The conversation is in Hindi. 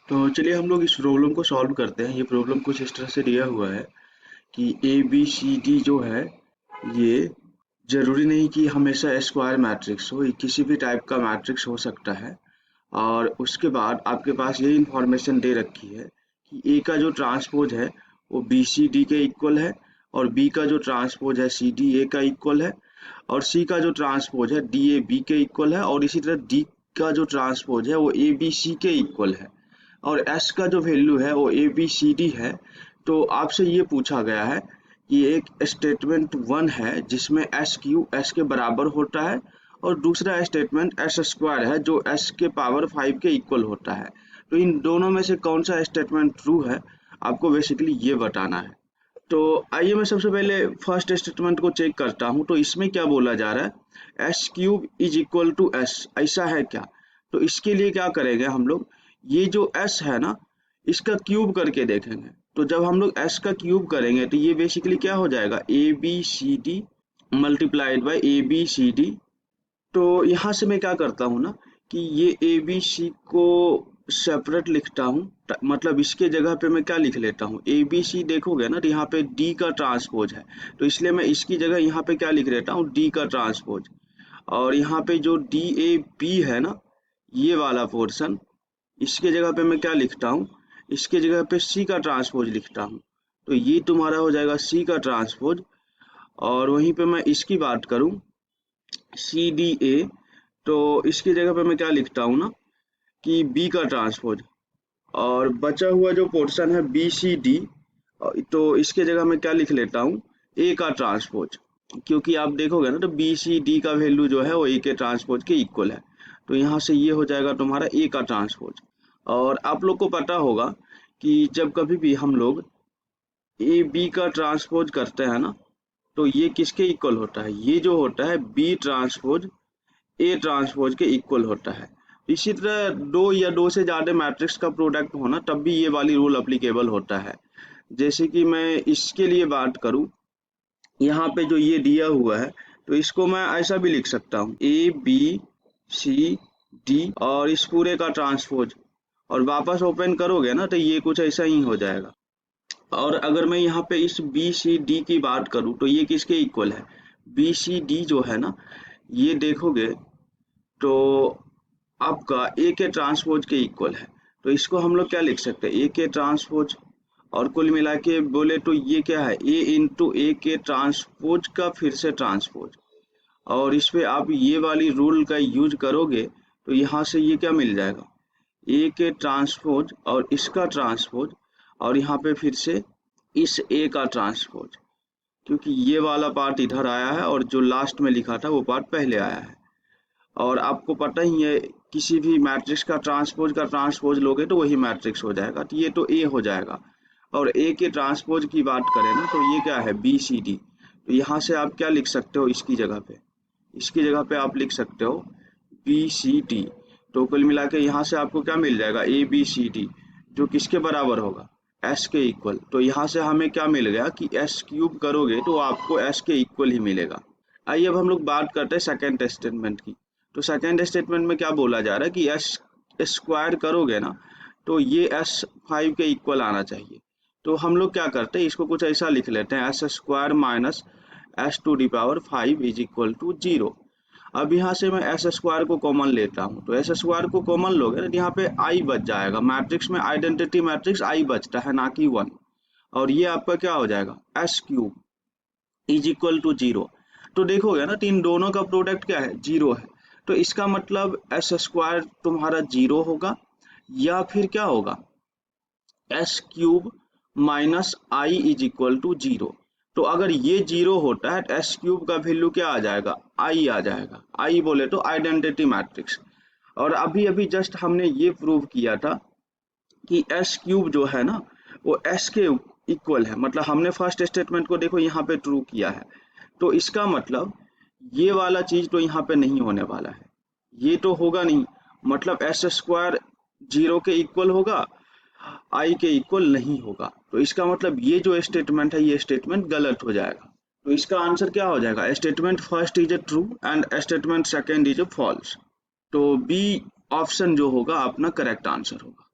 तो चलिए हम लोग इस प्रॉब्लम को सॉल्व करते हैं। ये प्रॉब्लम कुछ इस तरह से दिया हुआ है कि ए बी सी डी जो है ये जरूरी नहीं कि हमेशा स्क्वायर मैट्रिक्स हो, ये किसी भी टाइप का मैट्रिक्स हो सकता है। और उसके बाद आपके पास ये इंफॉर्मेशन दे रखी है कि ए का जो ट्रांसपोज है वो बी सी डी के इक्वल है, और बी का जो ट्रांसपोज है सी डी ए का इक्वल है, और सी का जो ट्रांसपोज है डी ए बी के इक्वल है, और इसी तरह डी का जो ट्रांसपोज है वो ए बी सी के इक्वल है, और एस का जो वैल्यू है वो ए बी सी डी है। तो आपसे ये पूछा गया है कि एक स्टेटमेंट वन है जिसमें एस क्यू एस के बराबर होता है, और दूसरा स्टेटमेंट एस स्क्वायर है जो एस के पावर 5 के इक्वल होता है। तो इन दोनों में से कौन सा स्टेटमेंट ट्रू है, आपको बेसिकली ये बताना है। तो आइए मैं सबसे पहले फर्स्ट स्टेटमेंट को चेक करता हूँ। तो इसमें क्या बोला जा रहा है, S cube is equal to S, ऐसा है क्या? तो इसके लिए क्या करेंगे हम लोग, ये जो एस है ना इसका क्यूब करके देखेंगे। तो जब हम लोग एस का क्यूब करेंगे तो ये बेसिकली क्या हो जाएगा, A B C D multiplied by A B C D. तो यहाँ से मैं क्या करता हूँ ना कि ये ए बी सी को सेपरेट लिखता हूँ, मतलब इसके जगह पे मैं क्या लिख लेता हूँ, ए बी सी देखोगे ना तो यहाँ पे डी का ट्रांसपोज है, तो इसलिए मैं इसकी जगह यहाँ पे क्या लिख लेता हूँ, डी का ट्रांसपोज। और यहाँ पे जो डी ए बी है ना ये वाला पोर्शन, इसके जगह पे मैं क्या लिखता हूँ, इसके जगह पे सी का ट्रांसपोज लिखता हूँ। तो ये तुम्हारा हो जाएगा सी का ट्रांसपोज। और वहीं पे मैं इसकी बात करूँ सी डी ए, तो इसकी जगह पे मैं क्या लिखता हूँ ना कि बी का ट्रांसपोज। और बचा हुआ जो पोर्शन है बी सी डी, तो इसके जगह मैं क्या लिख लेता हूँ, ए का ट्रांसपोज। क्योंकि आप देखोगे ना तो बी सी डी का वैल्यू जो है वो ए के ट्रांसपोज के इक्वल है। तो यहाँ से ये हो जाएगा तुम्हारा ए का ट्रांसपोज। और आप लोग को पता होगा कि जब कभी भी हम लोग ए बी का ट्रांसपोज करते हैं ना तो ये किसके इक्वल होता है, ये जो होता है बी ट्रांसपोज ए ट्रांसपोज के इक्वल होता है। इसी तरह दो या दो से ज्यादा मैट्रिक्स का प्रोडक्ट होना तब भी ये वाली रूल अप्लीकेबल होता है। जैसे कि मैं इसके लिए बात करूं, यहाँ पे जो ये दिया हुआ है तो इसको मैं ऐसा भी लिख सकता हूँ, ए बी सी डी और इस पूरे का ट्रांसपोज, और वापस ओपन करोगे ना तो ये कुछ ऐसा ही हो जाएगा। और अगर मैं यहाँ पे इस बी सी डी की बात करूँ तो ये किसके इक्वल है, बी सी डी जो है ना ये देखोगे तो आपका ए के ट्रांसपोज के इक्वल है। तो इसको हम लोग क्या लिख सकते हैं, ए के ट्रांसपोज, और कुल मिला के बोले तो ये क्या है, ए इंटू ए के ट्रांसपोज का फिर से ट्रांसपोज। और इस पे आप ये वाली रूल का यूज करोगे तो यहाँ से ये क्या मिल जाएगा, ए के ट्रांसपोज और इसका ट्रांसपोज, और यहाँ पे फिर से इस ए का ट्रांसपोज, क्योंकि ये वाला पार्ट इधर आया है और जो लास्ट में लिखा था वो पार्ट पहले आया है। और आपको पता ही है किसी भी मैट्रिक्स का ट्रांसपोज लोगे तो वही मैट्रिक्स हो जाएगा, तो ये तो ए हो जाएगा। और ए के ट्रांसपोज की बात करें ना तो ये क्या है, बी सी डी। तो यहाँ से आप क्या लिख सकते हो, इसकी जगह पे, इसकी जगह पे आप लिख सकते हो बी सी डी। तो कुल मिला के यहाँ से आपको क्या मिल जाएगा, ए बी सी डी, जो किसके बराबर होगा, एस के इक्वल। तो यहाँ से हमें क्या मिल गया कि एस क्यूब करोगे तो आपको एस के इक्वल ही मिलेगा। आइए अब हम लोग बात करते हैं सेकेंड स्टेटमेंट की। तो सेकेंड स्टेटमेंट में क्या बोला जा रहा है कि एस स्क्वायर करोगे ना तो ये एस 5 के इक्वल आना चाहिए। तो हम लोग क्या करते हैं, इसको कुछ ऐसा लिख लेते हैं, S square minus S to the power 5 is equal to 0। अब यहाँ से मैं एस स्क्वायर को कॉमन लेता हूँ, तो एस स्क्वायर को कॉमन लोगे तो यहाँ पे आई बच जाएगा। मैट्रिक्स में आइडेंटिटी मैट्रिक्स आई बचता है ना कि 1। और ये आपका क्या हो जाएगा, S cube is equal to 0। तो देखोगे ना तो इन दोनों का प्रोडक्ट क्या है, 0 है। तो इसका मतलब एस स्क्वायर तुम्हारा 0 होगा, या फिर क्या होगा, S cube minus I is equal to 0। तो अगर ये 0 होता है एस क्यूब का वैल्यू क्या आ जाएगा, आई आ जाएगा। आई बोले तो आइडेंटिटी मैट्रिक्स। और अभी अभी जस्ट हमने ये प्रूव किया था कि एस क्यूब जो है ना वो एस के इक्वल है, मतलब हमने फर्स्ट स्टेटमेंट को देखो यहाँ पे ट्रू किया है। तो इसका मतलब ये वाला चीज तो यहाँ पे नहीं होने वाला है, ये तो होगा नहीं, मतलब एस स्क्वायर 0 के इक्वल होगा, आई के इक्वल नहीं होगा। तो इसका मतलब ये जो स्टेटमेंट है ये स्टेटमेंट गलत हो जाएगा। तो इसका आंसर क्या हो जाएगा, statement first is a true and statement second is a false. तो बी ऑप्शन जो होगा अपना करेक्ट आंसर होगा।